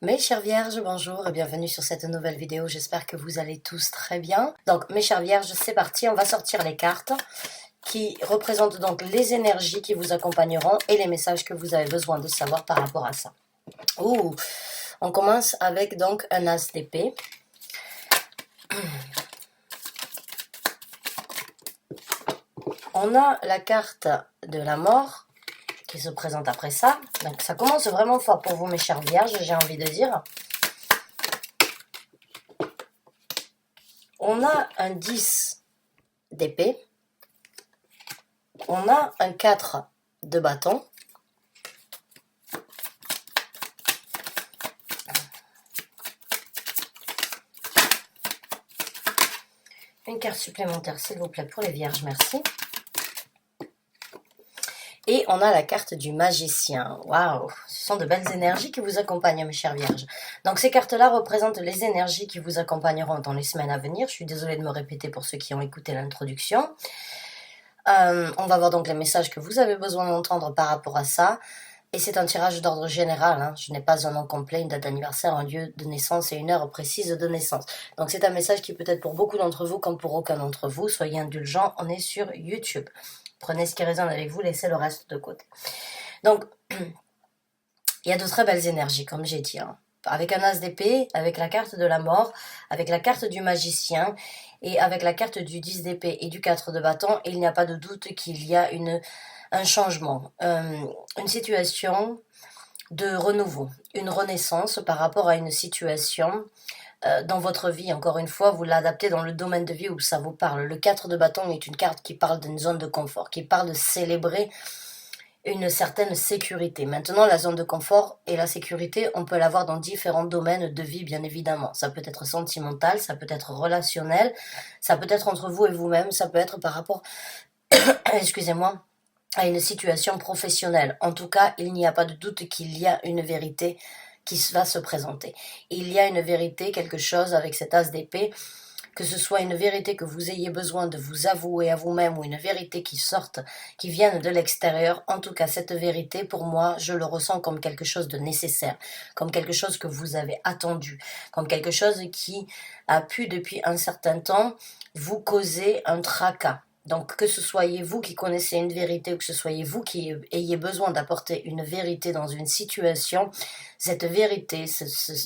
Mes chers vierges, bonjour et bienvenue sur cette nouvelle vidéo, j'espère que vous allez tous très bien. Donc mes chers vierges, c'est parti, on va sortir les cartes qui représentent donc les énergies qui vous accompagneront et les messages que vous avez besoin de savoir par rapport à ça. Ouh, on commence avec donc un as d'épée. On a la carte de la mort qui se présente après ça. Donc ça commence vraiment fort pour vous mes chers vierges, j'ai envie de dire. On a un 10 d'épée. On a un 4 de bâton. Une carte supplémentaire, s'il vous plaît, pour les vierges, merci. Et on a la carte du magicien. Waouh, ce sont de belles énergies qui vous accompagnent, mes chères vierges. Donc ces cartes-là représentent les énergies qui vous accompagneront dans les semaines à venir. Je suis désolée de me répéter pour ceux qui ont écouté l'introduction. On va voir donc les messages que vous avez besoin d'entendre par rapport à ça. Et c'est un tirage d'ordre général, hein. Je n'ai pas un nom complet, une date d'anniversaire, un lieu de naissance et une heure précise de naissance. Donc c'est un message qui peut être pour beaucoup d'entre vous comme pour aucun d'entre vous. Soyez indulgents, on est sur YouTube. Prenez ce qui résonne avec vous, laissez le reste de côté. Donc, il y a de très belles énergies, comme j'ai dit, hein. Avec un as d'épée, avec la carte de la mort, avec la carte du magicien et avec la carte du 10 d'épée et du 4 de bâton, il n'y a pas de doute qu'il y a un changement, une situation de renouveau, une renaissance par rapport à une situation dans votre vie. Encore une fois, vous l'adaptez dans le domaine de vie où ça vous parle. Le 4 de bâton est une carte qui parle d'une zone de confort, qui parle de célébrer une certaine sécurité. Maintenant, la zone de confort et la sécurité, on peut l'avoir dans différents domaines de vie, bien évidemment. Ça peut être sentimental, ça peut être relationnel, ça peut être entre vous et vous-même, ça peut être par rapport, excusez-moi, à une situation professionnelle. En tout cas, il n'y a pas de doute qu'il y a une vérité qui va se présenter. Il y a une vérité, quelque chose avec cet as d'épée, que ce soit une vérité que vous ayez besoin de vous avouer à vous-même ou une vérité qui sorte, qui vienne de l'extérieur. En tout cas, cette vérité, pour moi, je le ressens comme quelque chose de nécessaire, comme quelque chose que vous avez attendu, comme quelque chose qui a pu, depuis un certain temps, vous causer un tracas. Donc, que ce soyez vous qui connaissez une vérité ou que ce soyez vous qui ayez besoin d'apporter une vérité dans une situation, cette vérité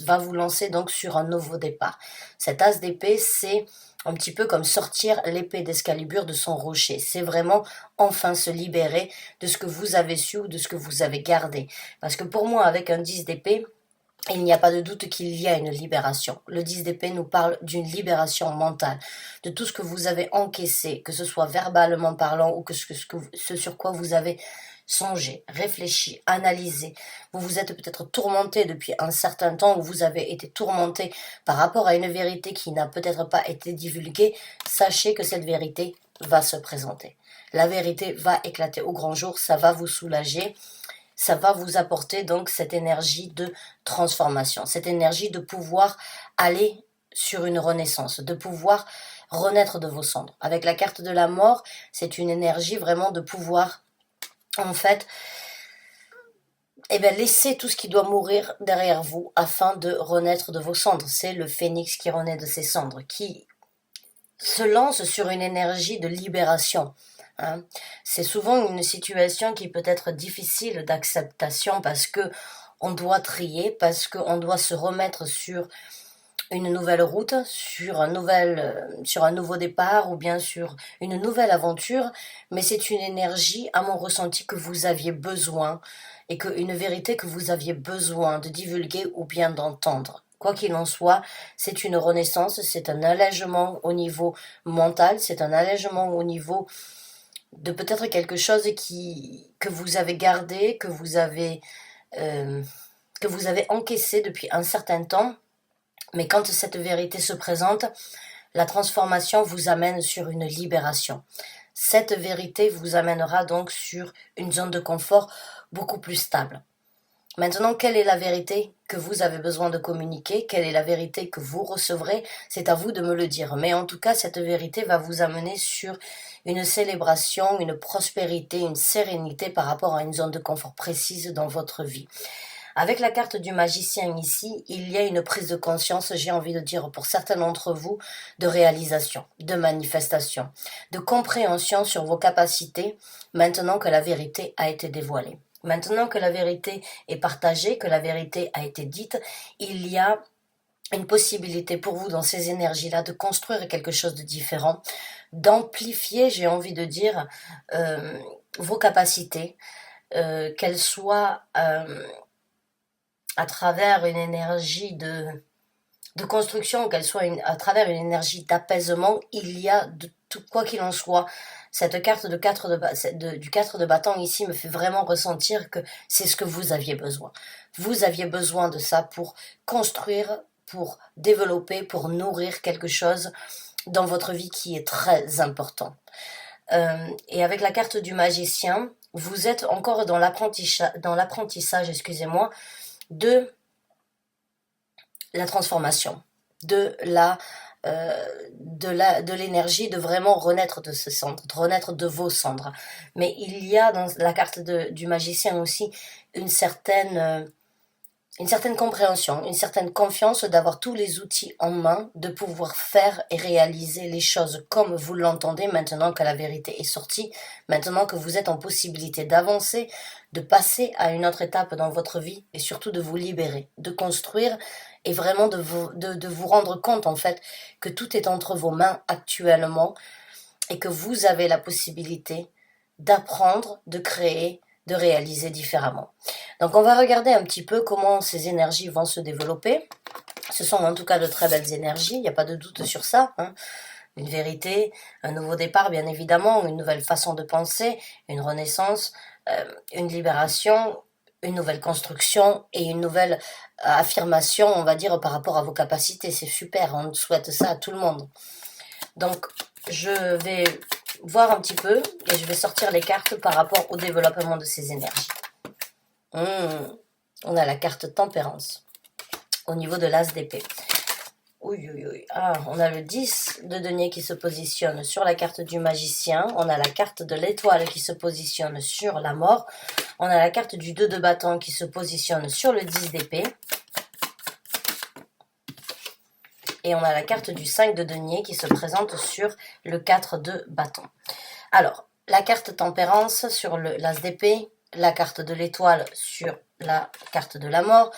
va vous lancer donc sur un nouveau départ. Cet as d'épée, c'est un petit peu comme sortir l'épée d'Excalibur de son rocher. C'est vraiment enfin se libérer de ce que vous avez su ou de ce que vous avez gardé. Parce que pour moi, avec un 10 d'épée, il n'y a pas de doute qu'il y a une libération. Le 10 d'épée nous parle d'une libération mentale, de tout ce que vous avez encaissé, que ce soit verbalement parlant ou ce sur quoi vous avez songé, réfléchi, analysé. Vous vous êtes peut-être tourmenté depuis un certain temps ou vous avez été tourmenté par rapport à une vérité qui n'a peut-être pas été divulguée. Sachez que cette vérité va se présenter. La vérité va éclater au grand jour, ça va vous soulager. Ça va vous apporter donc cette énergie de transformation, cette énergie de pouvoir aller sur une renaissance, de pouvoir renaître de vos cendres. Avec la carte de la mort, c'est une énergie vraiment de pouvoir, en fait, laisser tout ce qui doit mourir derrière vous afin de renaître de vos cendres. C'est le phénix qui renaît de ses cendres, qui se lance sur une énergie de libération. Hein. C'est souvent une situation qui peut être difficile d'acceptation parce que on doit trier, parce qu'on doit se remettre sur une nouvelle route, sur un nouveau départ ou bien sur une nouvelle aventure, mais c'est une énergie, à mon ressenti, que vous aviez besoin et une vérité que vous aviez besoin de divulguer ou bien d'entendre. Quoi qu'il en soit, c'est une renaissance, c'est un allègement au niveau mental, c'est un allègement au niveau de peut-être quelque chose que vous avez gardé, que vous avez encaissé depuis un certain temps. Mais quand cette vérité se présente, la transformation vous amène sur une libération. Cette vérité vous amènera donc sur une zone de confort beaucoup plus stable. Maintenant, quelle est la vérité que vous avez besoin de communiquer? Quelle est la vérité que vous recevrez? C'est à vous de me le dire. Mais en tout cas, cette vérité va vous amener sur une célébration, une prospérité, une sérénité par rapport à une zone de confort précise dans votre vie. Avec la carte du magicien ici, il y a une prise de conscience, j'ai envie de dire pour certains d'entre vous, de réalisation, de manifestation, de compréhension sur vos capacités maintenant que la vérité a été dévoilée. Maintenant que la vérité est partagée, que la vérité a été dite, il y a une possibilité pour vous dans ces énergies-là de construire quelque chose de différent, d'amplifier, j'ai envie de dire, vos capacités, qu'elles soient à travers une énergie de construction, qu'elle soit à travers une énergie d'apaisement. Il y a de tout, quoi qu'il en soit, cette carte du 4 de bâton ici me fait vraiment ressentir que c'est ce que vous aviez besoin. Vous aviez besoin de ça pour construire, pour développer, pour nourrir quelque chose dans votre vie qui est très important. Et avec la carte du magicien, vous êtes encore dans l'apprentissage, excusez-moi, de la transformation, de l'énergie, de vraiment renaître de ce centre, de renaître de vos cendres. Mais il y a dans la carte du magicien aussi une certaine compréhension, une certaine confiance d'avoir tous les outils en main, de pouvoir faire et réaliser les choses comme vous l'entendez maintenant que la vérité est sortie, maintenant que vous êtes en possibilité d'avancer, de passer à une autre étape dans votre vie et surtout de vous libérer, de construire et vraiment de vous rendre compte en fait que tout est entre vos mains actuellement et que vous avez la possibilité d'apprendre, de créer, de réaliser différemment. Donc on va regarder un petit peu comment ces énergies vont se développer. Ce sont en tout cas de très belles énergies, il n'y a pas de doute sur ça. Une vérité, un nouveau départ bien évidemment, une nouvelle façon de penser, une renaissance, une libération, une nouvelle construction et une nouvelle affirmation, on va dire, par rapport à vos capacités. C'est super, on souhaite ça à tout le monde. Donc je vais voir un petit peu et je vais sortir les cartes par rapport au développement de ces énergies. On a la carte tempérance au niveau de l'as d'épée. On a le 10 de denier qui se positionne sur la carte du magicien. On a la carte de l'étoile qui se positionne sur la mort. On a la carte du 2 de bâton qui se positionne sur le 10 d'épée. Et on a la carte du 5 de denier qui se présente sur le 4 de bâton. Alors, la carte tempérance sur l'as d'épée, la carte de l'étoile sur la carte de la mort,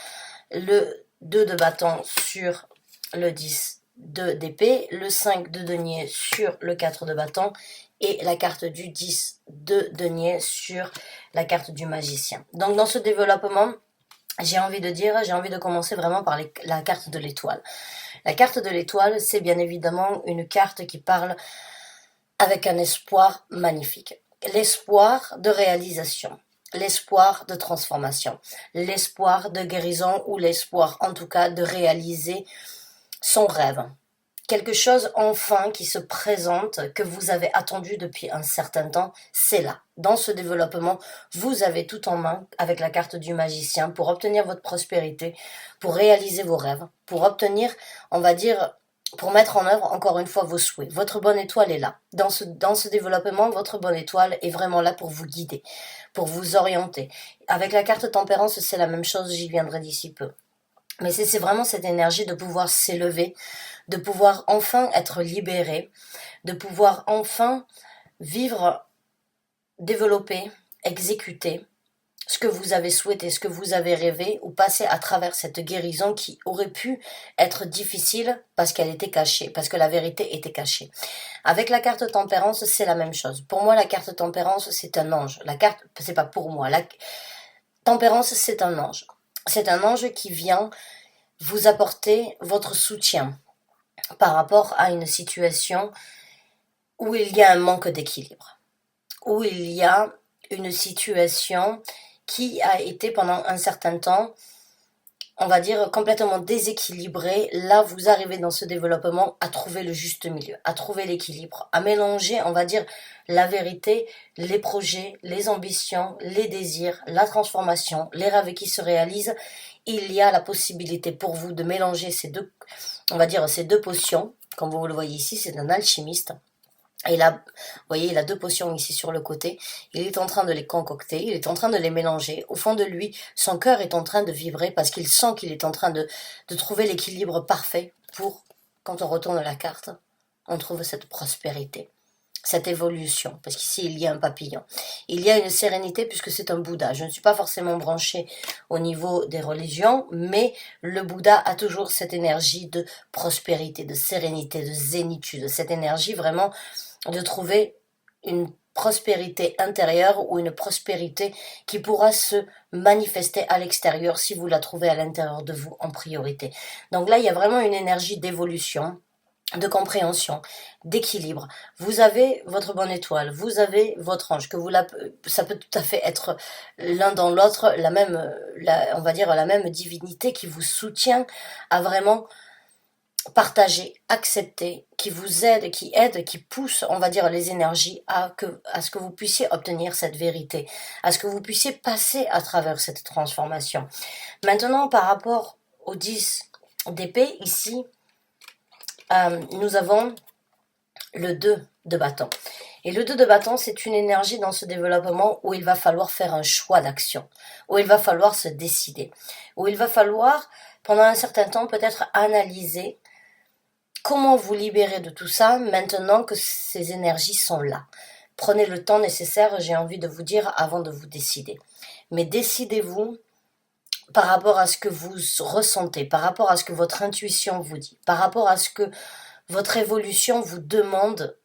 le 2 de bâton sur le 10 d'épée, le 5 de denier sur le 4 de bâton et la carte du 10 de denier sur la carte du magicien. Donc dans ce développement, j'ai envie de commencer vraiment par la carte de l'étoile. La carte de l'étoile, c'est bien évidemment une carte qui parle avec un espoir magnifique. L'espoir de réalisation, l'espoir de transformation, l'espoir de guérison ou l'espoir en tout cas de réaliser son rêve. Quelque chose enfin qui se présente, que vous avez attendu depuis un certain temps, c'est là. Dans ce développement, vous avez tout en main avec la carte du magicien pour obtenir votre prospérité, pour réaliser vos rêves, pour obtenir, on va dire, pour mettre en œuvre encore une fois vos souhaits. Votre bonne étoile est là. Dans ce développement, votre bonne étoile est vraiment là pour vous guider, pour vous orienter. Avec la carte tempérance, c'est la même chose, j'y viendrai d'ici peu. Mais c'est vraiment cette énergie de pouvoir s'élever, de pouvoir enfin être libéré, de pouvoir enfin vivre, développer, exécuter ce que vous avez souhaité, ce que vous avez rêvé, ou passer à travers cette guérison qui aurait pu être difficile parce qu'elle était cachée, parce que la vérité était cachée. Avec la carte tempérance, c'est la même chose. Pour moi, la carte tempérance, c'est un ange. La carte, c'est pas pour moi. La tempérance, c'est un ange. C'est un ange qui vient vous apporter votre soutien par rapport à une situation où il y a un manque d'équilibre, où il y a une situation qui a été pendant un certain temps, on va dire, complètement déséquilibrée. Là, vous arrivez dans ce développement à trouver le juste milieu, à trouver l'équilibre, à mélanger, on va dire, la vérité, les projets, les ambitions, les désirs, la transformation, les rêves qui se réalisent. Il y a la possibilité pour vous de mélanger ces deux, on va dire, ces deux potions. Comme vous le voyez ici, c'est un alchimiste. Et là, vous voyez, il a 2 potions ici sur le côté. Il est en train de les concocter, il est en train de les mélanger. Au fond de lui, son cœur est en train de vibrer parce qu'il sent qu'il est en train de trouver l'équilibre parfait pour, quand on retourne la carte, on trouve cette prospérité, cette évolution. Parce qu'ici, il y a un papillon. Il y a une sérénité puisque c'est un Bouddha. Je ne suis pas forcément branchée au niveau des religions, mais le Bouddha a toujours cette énergie de prospérité, de sérénité, de zénitude. Cette énergie vraiment de trouver une prospérité intérieure ou une prospérité qui pourra se manifester à l'extérieur si vous la trouvez à l'intérieur de vous en priorité. Donc là, il y a vraiment une énergie d'évolution, de compréhension, d'équilibre. Vous avez votre bonne étoile, vous avez votre ange, ça peut tout à fait être l'un dans l'autre, on va dire la même divinité qui vous soutient à vraiment partager, accepter, qui vous aide, qui pousse, on va dire, les énergies à ce que vous puissiez obtenir cette vérité, à ce que vous puissiez passer à travers cette transformation. Maintenant, par rapport au 10 d'épée, ici, nous avons le 2 de bâton. Et le 2 de bâton, c'est une énergie dans ce développement où il va falloir faire un choix d'action, où il va falloir se décider, où il va falloir, pendant un certain temps, peut-être analyser comment vous libérer de tout ça maintenant que ces énergies sont là. Prenez le temps nécessaire, j'ai envie de vous dire, avant de vous décider. Mais décidez-vous par rapport à ce que vous ressentez, par rapport à ce que votre intuition vous dit, par rapport à ce que votre évolution vous demande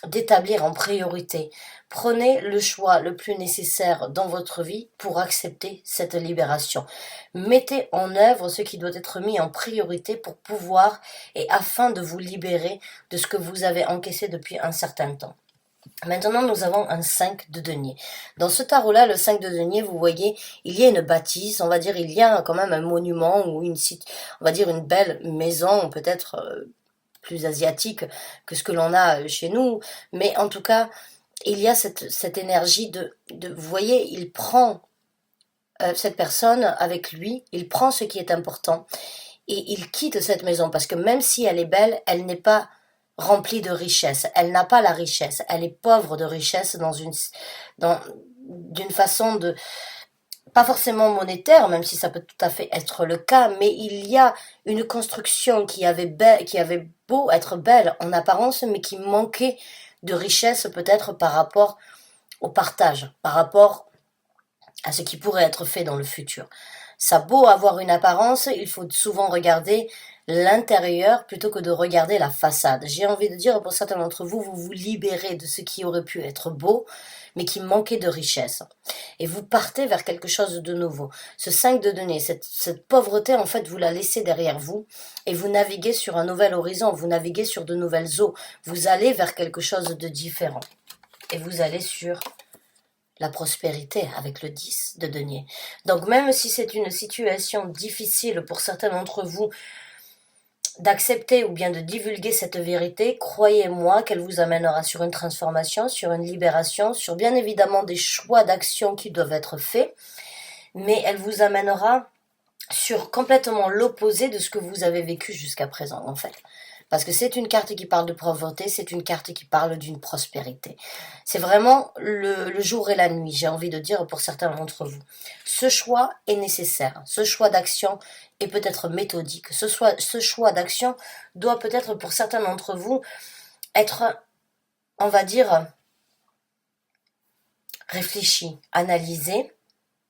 d'établir en priorité. Prenez le choix le plus nécessaire dans votre vie pour accepter cette libération. Mettez en œuvre ce qui doit être mis en priorité pour pouvoir et afin de vous libérer de ce que vous avez encaissé depuis un certain temps. Maintenant, nous avons un 5 de denier. Dans ce tarot-là, le 5 de denier, vous voyez, il y a une bâtisse, on va dire, il y a quand même un monument ou on va dire une belle maison, peut-être plus asiatique que ce que l'on a chez nous, mais en tout cas, il y a cette énergie vous voyez, il prend cette personne avec lui, il prend ce qui est important et il quitte cette maison parce que même si elle est belle, elle n'est pas remplie de richesse, elle n'a pas la richesse, elle est pauvre de richesse d'une façon de pas forcément monétaire, même si ça peut tout à fait être le cas, mais il y a une construction qui avait beau être belle en apparence, mais qui manquait de richesse peut-être par rapport au partage, par rapport à ce qui pourrait être fait dans le futur. Ça a beau avoir une apparence, il faut souvent regarder l'intérieur plutôt que de regarder la façade. J'ai envie de dire, pour certains d'entre vous, vous vous libérez de ce qui aurait pu être beau, mais qui manquait de richesse. Et vous partez vers quelque chose de nouveau. Ce 5 de denier, cette pauvreté, en fait, vous la laissez derrière vous et vous naviguez sur un nouvel horizon, vous naviguez sur de nouvelles eaux. Vous allez vers quelque chose de différent. Et vous allez sur la prospérité avec le 10 de denier. Donc même si c'est une situation difficile pour certains d'entre vous d'accepter ou bien de divulguer cette vérité, croyez-moi qu'elle vous amènera sur une transformation, sur une libération, sur bien évidemment des choix d'action qui doivent être faits, mais elle vous amènera sur complètement l'opposé de ce que vous avez vécu jusqu'à présent en fait. Parce que c'est une carte qui parle de pauvreté, c'est une carte qui parle d'une prospérité. C'est vraiment le jour et la nuit, j'ai envie de dire pour certains d'entre vous. Ce choix est nécessaire, ce choix d'action est peut-être méthodique, ce choix d'action doit peut-être pour certains d'entre vous être, on va dire, réfléchi, analysé.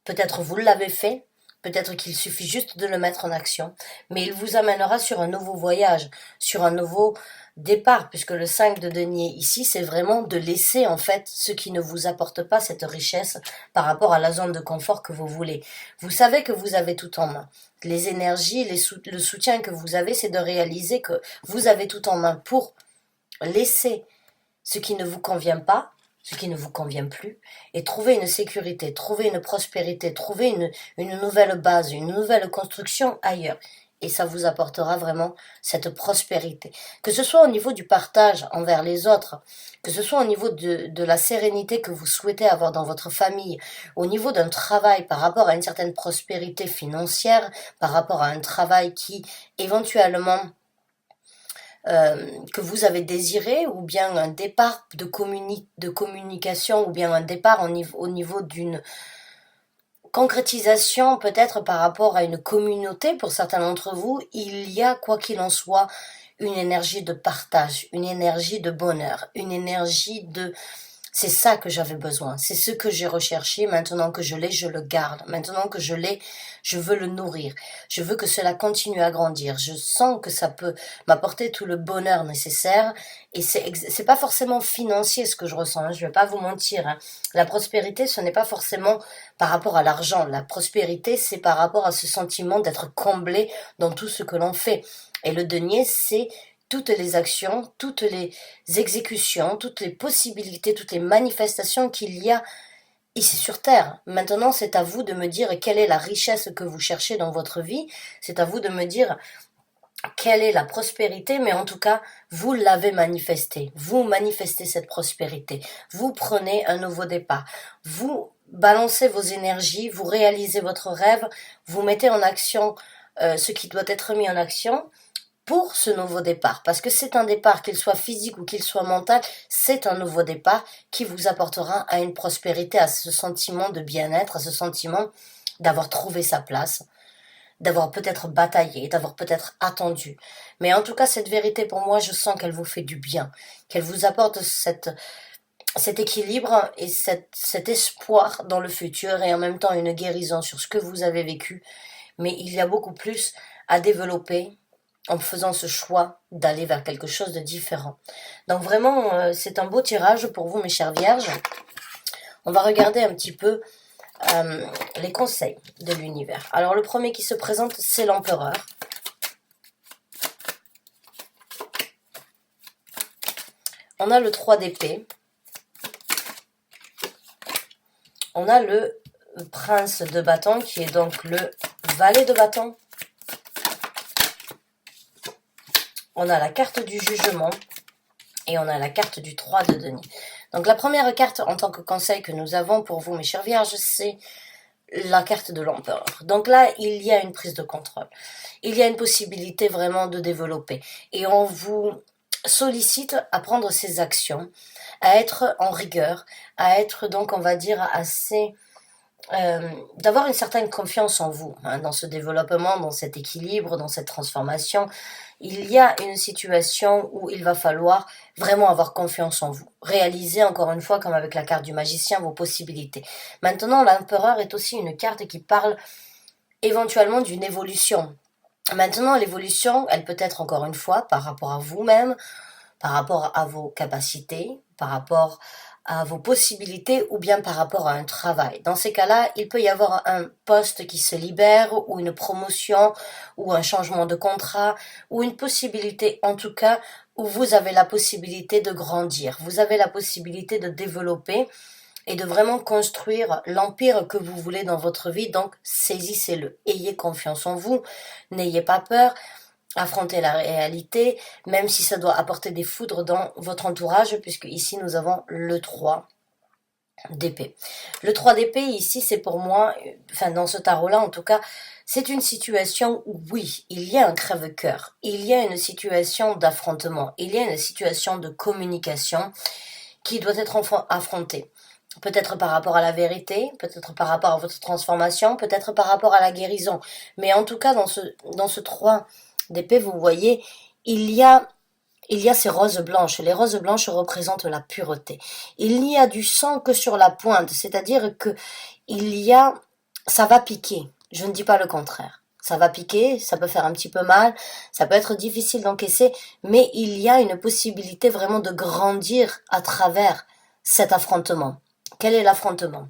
Peut-être vous l'avez fait, peut-être qu'il suffit juste de le mettre en action, mais il vous amènera sur un nouveau voyage, sur un nouveau départ, puisque le 5 de denier ici, c'est vraiment de laisser en fait ce qui ne vous apporte pas cette richesse par rapport à la zone de confort que vous voulez. Vous savez que vous avez tout en main. Les énergies, le soutien que vous avez, c'est de réaliser que vous avez tout en main pour laisser ce qui ne vous convient pas, ce qui ne vous convient plus, et trouver une sécurité, trouver une prospérité, trouver une nouvelle base, une nouvelle construction ailleurs. Et ça vous apportera vraiment cette prospérité. Que ce soit au niveau du partage envers les autres, que ce soit au niveau de la sérénité que vous souhaitez avoir dans votre famille, au niveau d'un travail par rapport à une certaine prospérité financière, par rapport à un travail qui éventuellement que vous avez désiré, ou bien un départ de communication, ou bien un départ au niveau d'une concrétisation peut-être par rapport à une communauté pour certains d'entre vous. Il y a, quoi qu'il en soit, une énergie de partage, une énergie de bonheur, une énergie de... C'est ça que j'avais besoin, c'est ce que j'ai recherché. Maintenant que je l'ai, je le garde. Maintenant que je l'ai, je veux le nourrir. Je veux que cela continue à grandir. Je sens que ça peut m'apporter tout le bonheur nécessaire. Et c'est pas forcément financier ce que je ressens, hein, je vais pas vous mentir, hein. La prospérité, ce n'est pas forcément par rapport à l'argent. La prospérité, c'est par rapport à ce sentiment d'être comblé dans tout ce que l'on fait. Et le denier, c'est toutes les actions, toutes les exécutions, toutes les possibilités, toutes les manifestations qu'il y a ici sur Terre. Maintenant, c'est à vous de me dire quelle est la richesse que vous cherchez dans votre vie. C'est à vous de me dire quelle est la prospérité, mais en tout cas, vous l'avez manifestée. Vous manifestez cette prospérité. Vous prenez un nouveau départ. Vous balancez vos énergies, vous réalisez votre rêve, vous mettez en action ce qui doit être mis en action pour ce nouveau départ, parce que c'est un départ, qu'il soit physique ou qu'il soit mental, c'est un nouveau départ qui vous apportera à une prospérité, à ce sentiment de bien-être, à ce sentiment d'avoir trouvé sa place, d'avoir peut-être bataillé, d'avoir peut-être attendu. Mais en tout cas, cette vérité, pour moi, je sens qu'elle vous fait du bien, qu'elle vous apporte cet équilibre et cet espoir dans le futur, et en même temps une guérison sur ce que vous avez vécu. Mais il y a beaucoup plus à développer en faisant ce choix d'aller vers quelque chose de différent. Donc vraiment, c'est un beau tirage pour vous, mes chères vierges. On va regarder un petit peu les conseils de l'univers. Alors, le premier qui se présente, c'est l'empereur. On a le 3 d'épée. On a le prince de bâton, qui est donc le valet de bâton. On a la carte du jugement et on a la carte du 3 de denier. Donc la première carte en tant que conseil que nous avons pour vous, mes chères vierges, c'est la carte de l'empereur. Donc là, il y a une prise de contrôle. Il y a une possibilité vraiment de développer. Et on vous sollicite à prendre ces actions, à être en rigueur, à être donc, on va dire, assez... d'avoir une certaine confiance en vous, hein, dans ce développement, dans cet équilibre, dans cette transformation. Il y a une situation où il va falloir vraiment avoir confiance en vous. Réaliser, encore une fois, comme avec la carte du magicien, vos possibilités. Maintenant, l'empereur est aussi une carte qui parle éventuellement d'une évolution. Maintenant, l'évolution, elle peut être, encore une fois, par rapport à vous-même, par rapport à vos capacités, par rapport à vos possibilités ou bien par rapport à un travail. Dans ces cas-là, il peut y avoir un poste qui se libère ou une promotion ou un changement de contrat ou une possibilité en tout cas où vous avez la possibilité de grandir, vous avez la possibilité de développer et de vraiment construire l'empire que vous voulez dans votre vie. Donc saisissez-le, ayez confiance en vous, n'ayez pas peur. Affronter la réalité, même si ça doit apporter des foudres dans votre entourage, puisque ici nous avons le 3 d'épée. Le 3 d'épée ici, c'est pour moi, enfin dans ce tarot-là en tout cas, c'est une situation où oui, il y a un crève-cœur, il y a une situation d'affrontement, il y a une situation de communication qui doit être affrontée. Peut-être par rapport à la vérité, peut-être par rapport à votre transformation, peut-être par rapport à la guérison. Mais en tout cas, dans ce 3 d'épée, vous voyez, il y a ces roses blanches. Les roses blanches représentent la pureté. Il n'y a du sang que sur la pointe, c'est-à-dire que ça va piquer. Je ne dis pas le contraire. Ça va piquer, ça peut faire un petit peu mal, ça peut être difficile d'encaisser, mais il y a une possibilité vraiment de grandir à travers cet affrontement. Quel est l'affrontement ?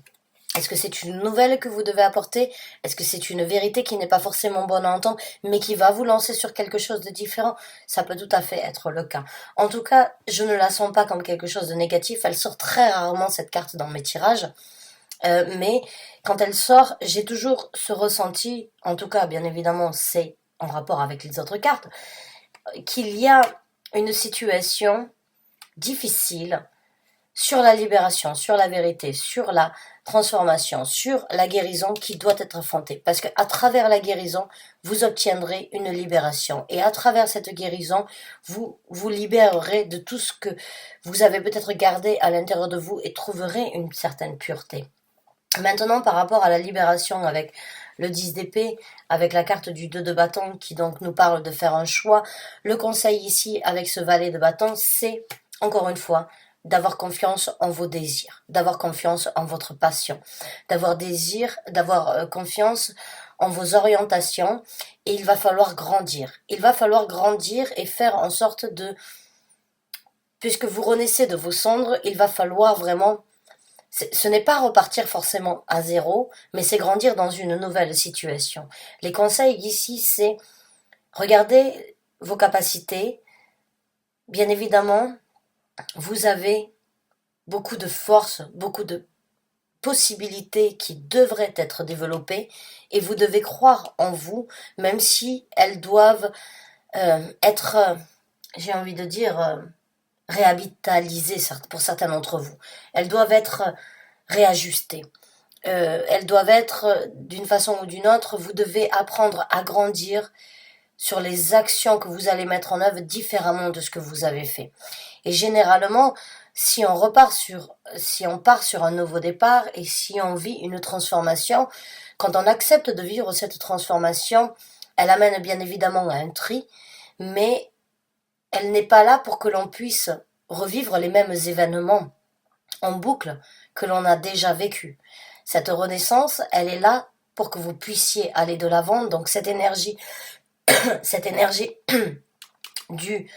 Est-ce que c'est une nouvelle que vous devez apporter ? Est-ce que c'est une vérité qui n'est pas forcément bonne à entendre, mais qui va vous lancer sur quelque chose de différent ? Ça peut tout à fait être le cas. En tout cas, je ne la sens pas comme quelque chose de négatif. Elle sort très rarement, cette carte, dans mes tirages. Mais quand elle sort, j'ai toujours ce ressenti, en tout cas, bien évidemment, c'est en rapport avec les autres cartes, qu'il y a une situation difficile, sur la libération, sur la vérité, sur la transformation, sur la guérison qui doit être affrontée. Parce qu'à travers la guérison, vous obtiendrez une libération. Et à travers cette guérison, vous vous libérerez de tout ce que vous avez peut-être gardé à l'intérieur de vous et trouverez une certaine pureté. Maintenant, par rapport à la libération avec le 10 d'épée, avec la carte du 2 de bâton qui donc nous parle de faire un choix, le conseil ici avec ce valet de bâton, c'est, encore une fois, d'avoir confiance en vos désirs, d'avoir confiance en votre passion, d'avoir confiance en vos orientations, et il va falloir grandir. Il va falloir grandir et faire en sorte de, puisque vous renaissez de vos cendres, il va falloir vraiment, ce n'est pas repartir forcément à zéro, mais c'est grandir dans une nouvelle situation. Les conseils ici, c'est regarder vos capacités. Bien évidemment, vous avez beaucoup de force, beaucoup de possibilités qui devraient être développées et vous devez croire en vous, même si elles doivent être, j'ai envie de dire, réhabitalisées pour certains d'entre vous. Elles doivent être réajustées. Elles doivent être, d'une façon ou d'une autre, vous devez apprendre à grandir sur les actions que vous allez mettre en œuvre différemment de ce que vous avez fait. Et généralement, si on part sur un nouveau départ et si on vit une transformation, quand on accepte de vivre cette transformation, elle amène bien évidemment à un tri, mais elle n'est pas là pour que l'on puisse revivre les mêmes événements en boucle que l'on a déjà vécu. Cette renaissance, elle est là pour que vous puissiez aller de l'avant. Donc cette énergie du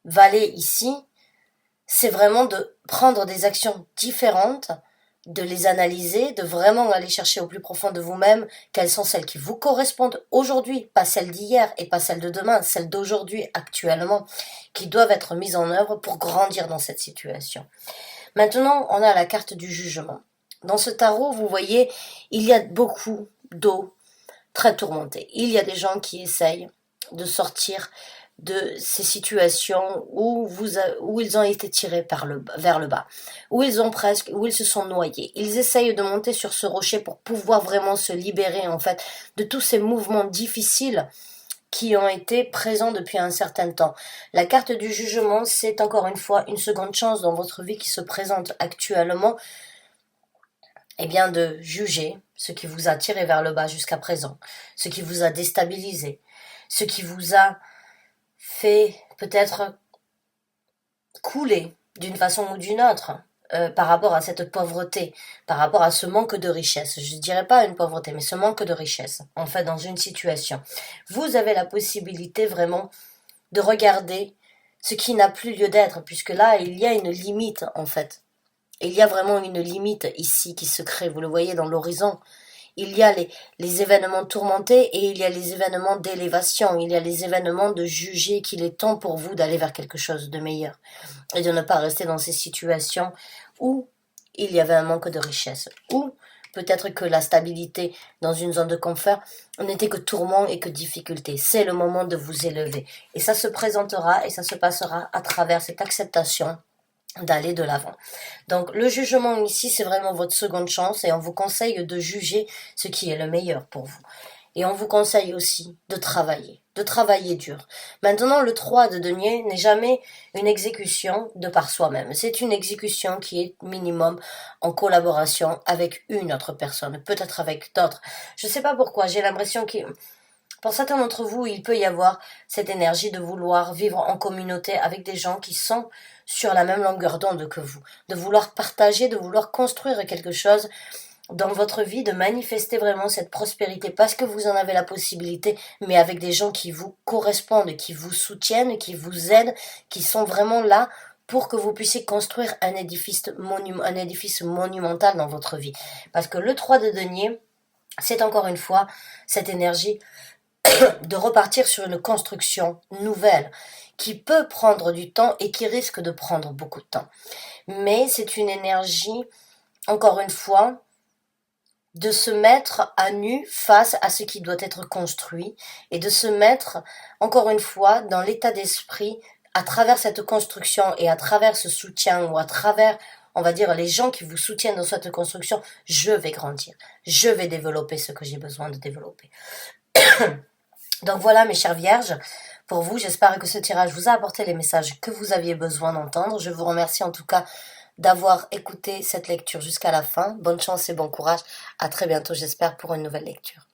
valet ici, c'est vraiment de prendre des actions différentes, de les analyser, de vraiment aller chercher au plus profond de vous-même quelles sont celles qui vous correspondent aujourd'hui, pas celles d'hier et pas celles de demain, celles d'aujourd'hui actuellement, qui doivent être mises en œuvre pour grandir dans cette situation. Maintenant, on a la carte du jugement. Dans ce tarot, vous voyez, il y a beaucoup d'eau très tourmentée. Il y a des gens qui essayent de sortir de ces situations où ils ont été tirés vers le bas, où ils se sont noyés. Ils essayent de monter sur ce rocher pour pouvoir vraiment se libérer, en fait, de tous ces mouvements difficiles qui ont été présents depuis un certain temps. La carte du jugement, c'est encore une fois une seconde chance dans votre vie qui se présente actuellement, eh bien de juger ce qui vous a tiré vers le bas jusqu'à présent, ce qui vous a déstabilisé, ce qui vous a fait peut-être couler d'une façon ou d'une autre par rapport à cette pauvreté, par rapport à ce manque de richesse. Je ne dirais pas une pauvreté, mais ce manque de richesse, en fait, dans une situation. Vous avez la possibilité vraiment de regarder ce qui n'a plus lieu d'être, puisque là, il y a une limite, en fait. Il y a vraiment une limite ici qui se crée, vous le voyez dans l'horizon. Il y a les événements tourmentés et il y a les événements d'élévation. Il y a les événements de juger qu'il est temps pour vous d'aller vers quelque chose de meilleur. Et de ne pas rester dans ces situations où il y avait un manque de richesse. Ou peut-être que la stabilité dans une zone de confort n'était que tourment et que difficulté. C'est le moment de vous élever. Et ça se présentera et ça se passera à travers cette acceptation d'aller de l'avant. Donc le jugement ici, c'est vraiment votre seconde chance et on vous conseille de juger ce qui est le meilleur pour vous. Et on vous conseille aussi de travailler dur. Maintenant, le 3 de denier n'est jamais une exécution de par soi-même. C'est une exécution qui est minimum en collaboration avec une autre personne, peut-être avec d'autres. Je ne sais pas pourquoi, j'ai l'impression que pour certains d'entre vous, il peut y avoir cette énergie de vouloir vivre en communauté avec des gens qui sont sur la même longueur d'onde que vous, de vouloir partager, de vouloir construire quelque chose dans votre vie, de manifester vraiment cette prospérité parce que vous en avez la possibilité, mais avec des gens qui vous correspondent, qui vous soutiennent, qui vous aident, qui sont vraiment là pour que vous puissiez construire un édifice monumental dans votre vie. Parce que le 3 de denier, c'est encore une fois cette énergie de repartir sur une construction nouvelle qui peut prendre du temps et qui risque de prendre beaucoup de temps. Mais c'est une énergie, encore une fois, de se mettre à nu face à ce qui doit être construit et de se mettre, encore une fois, dans l'état d'esprit à travers cette construction et à travers ce soutien ou à travers, on va dire, les gens qui vous soutiennent dans cette construction, je vais grandir. Je vais développer ce que j'ai besoin de développer. Donc voilà mes chères vierges, pour vous, j'espère que ce tirage vous a apporté les messages que vous aviez besoin d'entendre. Je vous remercie en tout cas d'avoir écouté cette lecture jusqu'à la fin. Bonne chance et bon courage. À très bientôt, j'espère, pour une nouvelle lecture.